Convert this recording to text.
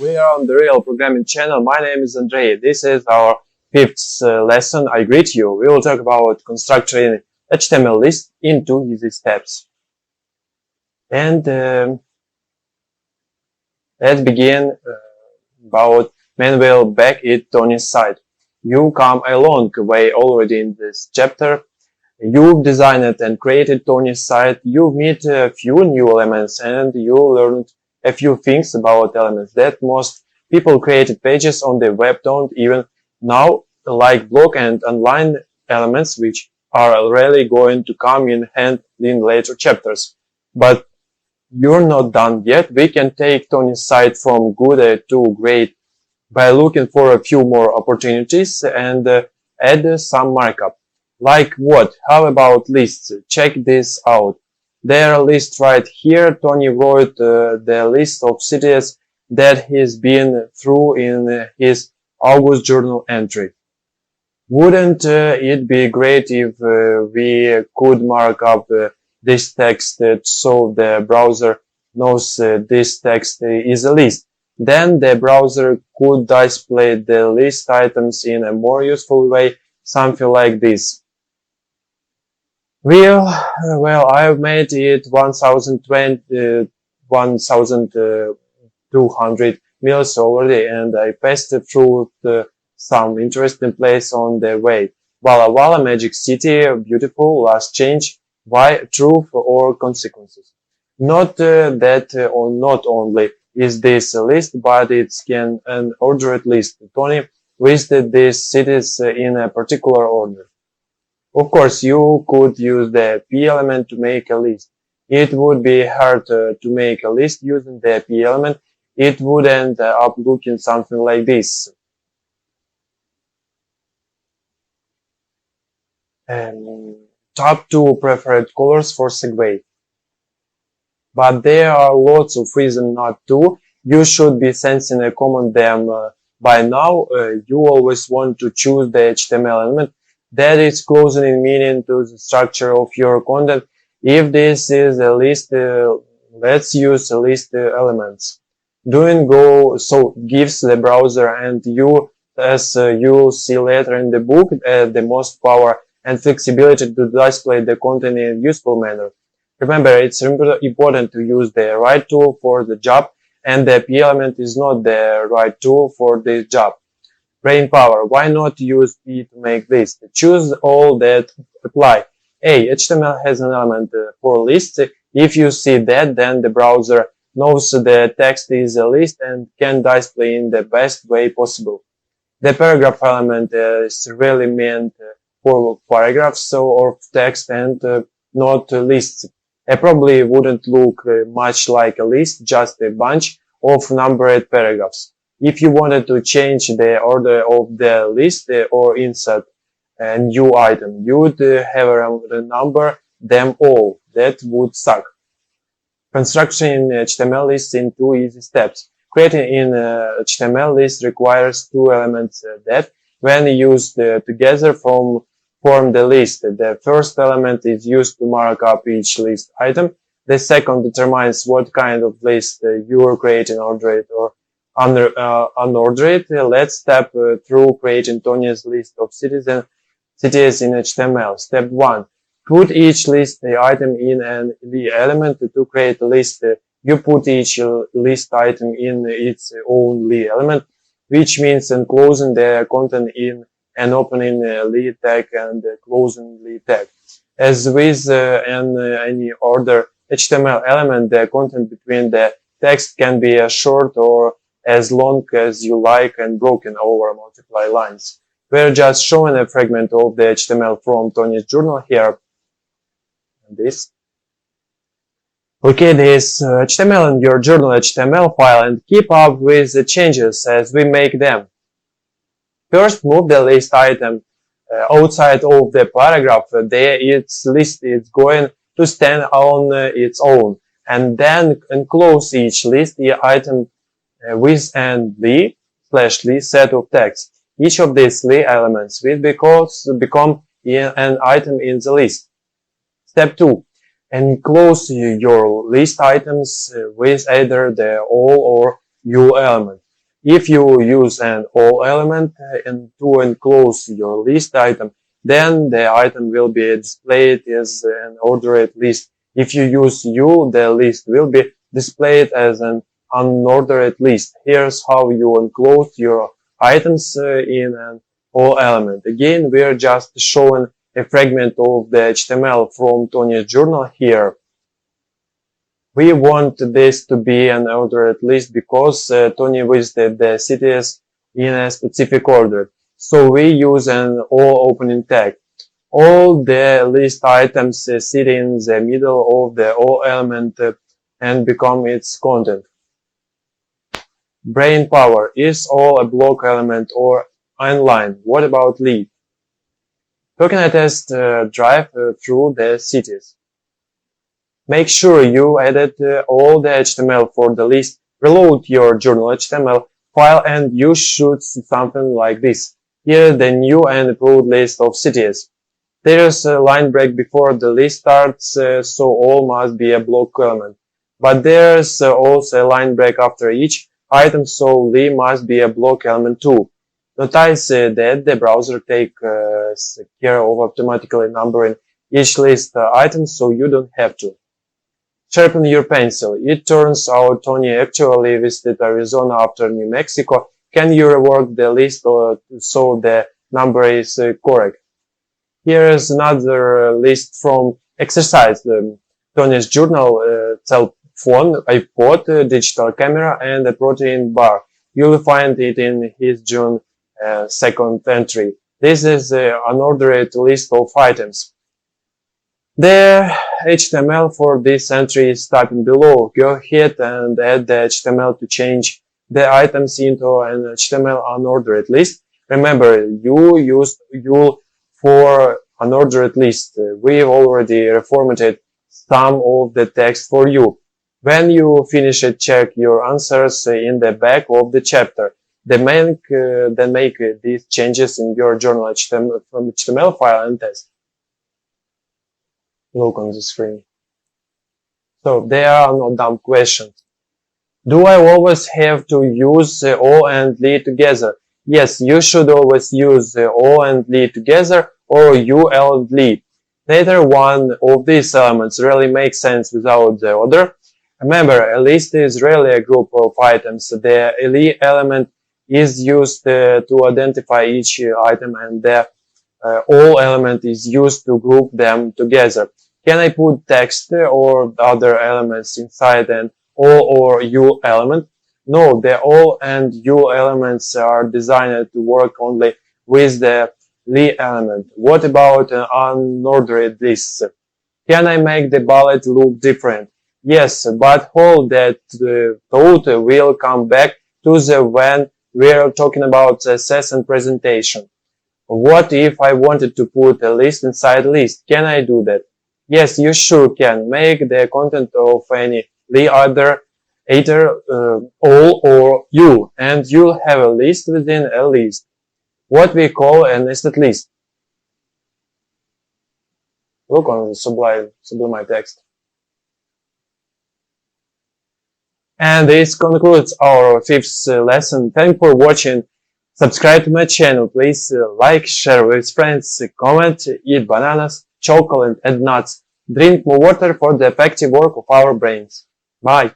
We are on the Real Programming channel. My name is Andrei. This is our fifth lesson. I greet you. We will talk about constructing HTML list in 2 easy steps. And let's begin about manual back at Tony's side. You come a long way already in this chapter. You've designed and created Tony's site. You've met a few new elements and you learned a few things about elements that most people created pages on the web don't even know, like block and online elements, which are really going to come in handy in later chapters. But you're not done yet. We can take Tony's site from good to great by looking for a few more opportunities and add some markup. Like what? How about lists? Check this out. There are lists right here. Tony wrote the list of cities that he's been through in his August journal entry. Wouldn't it be great if we could mark up this text so the browser knows this text is a list? Then the browser could display the list items in a more useful way, something like this. Well, I've made it 1,200 miles already, and I passed through some interesting place on the way. Walla Walla, Magic City, beautiful, last change. Why? Truth or consequences? Not not only is this a list, but it's an ordered list. Tony listed these cities in a particular order. Of course, you could use the P element to make a list. It would be hard to make a list using the P element. It would end up looking something like this. Top 2 preferred colors for Segway. But there are lots of reasons not to. You should be sensing a common them by now. You always want to choose the HTML element that is closer in meaning to the structure of your content. If this is a list, let's use a list elements. Doing so gives the browser and you, as you'll see later in the book, the most power and flexibility to display the content in a useful manner. Remember, it's important to use the right tool for the job, and the P element is not the right tool for this job. Brain power. Why not use P to make this? Choose all that apply. A. HTML has an element for lists. If you see that, then the browser knows the text is a list and can display in the best way possible. The paragraph element is really meant for paragraphs or text and not lists. It probably wouldn't look much like a list, just a bunch of numbered paragraphs. If you wanted to change the order of the list or insert a new item, you would have a number them all. That would suck. Construction HTML lists in 2 easy steps. Creating an HTML list requires 2 elements that, when used together, form the list. The first element is used to mark up each list item. The second determines what kind of list you are creating, ordered or unordered. Let's step through creating Tony's list of cities in HTML. Step 1. Put each list item in an element. To create a list, you put each list item in its own element, which means enclosing the content in an opening lead tag and closing lead tag. As with any order HTML element, the content between the text can be as short or as long as you like and broken over multiple lines. We're just showing a fragment of the HTML from Tony's journal here. This. Okay, this HTML in your journal HTML file and keep up with the changes as we make them. First, move the list item outside of the paragraph. There, its list is going to stand on its own, and then enclose each list item with an /li set of text. Each of these li elements will become an item in the list. Step 2. Enclose your list items with either the all or you element. If you use an all element and to enclose your list item, then the item will be displayed as an ordered list. If you use U, the list will be displayed as an unordered list. Here's how you enclose your items in an all element. Again, we're just showing a fragment of the HTML from Tony's journal here. We want this to be an ordered list because Tony visited the cities in a specific order. So we use an all opening tag. All the list items sit in the middle of the all element and become its content. Brain power. Is all a block element or inline? What about lead? How can I test drive through the cities? Make sure you edit all the HTML for the list. Reload your journal HTML file and you should see something like this. Here the new and approved list of cities. There is a line break before the list starts, so all must be a block element. But there's also a line break after each item, so li must be a block element too. Notice that the browser takes care of automatically numbering each list item, so you don't have to. Sharpen your pencil. It turns out Tony actually visited Arizona after New Mexico. Can you rework the list so the number is correct? Here is another list from exercise. Tony's journal, cell phone, iPod, digital camera, and a protein bar. You'll find it in his June 2nd entry. This is an unordered list of items. The HTML for this entry is typed below. Go ahead and add the HTML to change the items into an HTML unordered list. Remember, you used UL for unordered list. We've already reformatted some of the text for you. When you finish it, check your answers in the back of the chapter. Then make these changes in your journal HTML file and test. Look on the screen. So there are no dumb questions. Do I always have to use O and Li together? Yes, you should always use O and Li together or U and Li. Neither one of these elements really makes sense without the other. Remember, a list is really a group of items. The Li element is used to identify each item and the all element is used to group them together. Can I put text or other elements inside an all or U element? No, the all and U elements are designed to work only with the Li element. What about unordered lists? Can I make the bullet look different? Yes, but hold that thought. Will come back to the when we're talking about CSS and presentation. What if I wanted to put a list inside a list? Can I do that? Yes, you sure can. Make the content of any Li either all or U, and you'll have a list within a list. What we call a nested list. Look on the Sublime text. And this concludes our 5th lesson. Thanks for watching. Subscribe to my channel. Please like, share with friends, comment, eat bananas, chocolate and nuts. Drink more water for the effective work of our brains. Bye.